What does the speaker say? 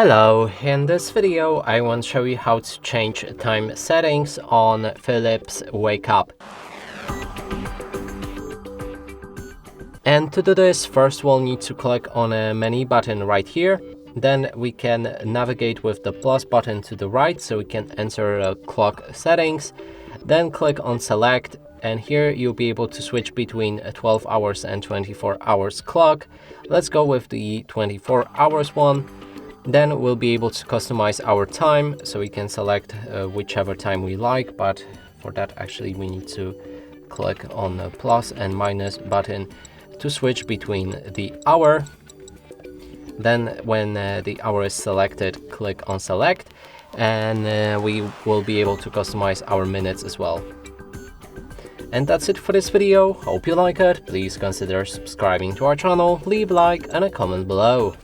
Hello, in this video I want to show you how to change time settings on Philips Wake Up. And to do this, first we'll need to click on a menu button right here. Then we can navigate with the plus button to the right so we can enter clock settings. Then click on select, and here you'll be able to switch between 12 hours and 24 hours clock. Let's go with the 24 hours one. Then we'll be able to customize our time, so we can select whichever time we like, but for that actually we need to click on the plus and minus button to switch between the hour. Then when the hour is selected, click on select, and we will be able to customize our minutes as well. And that's it for this video. Hope you like it. Please consider subscribing to our channel, leave a like and a comment below.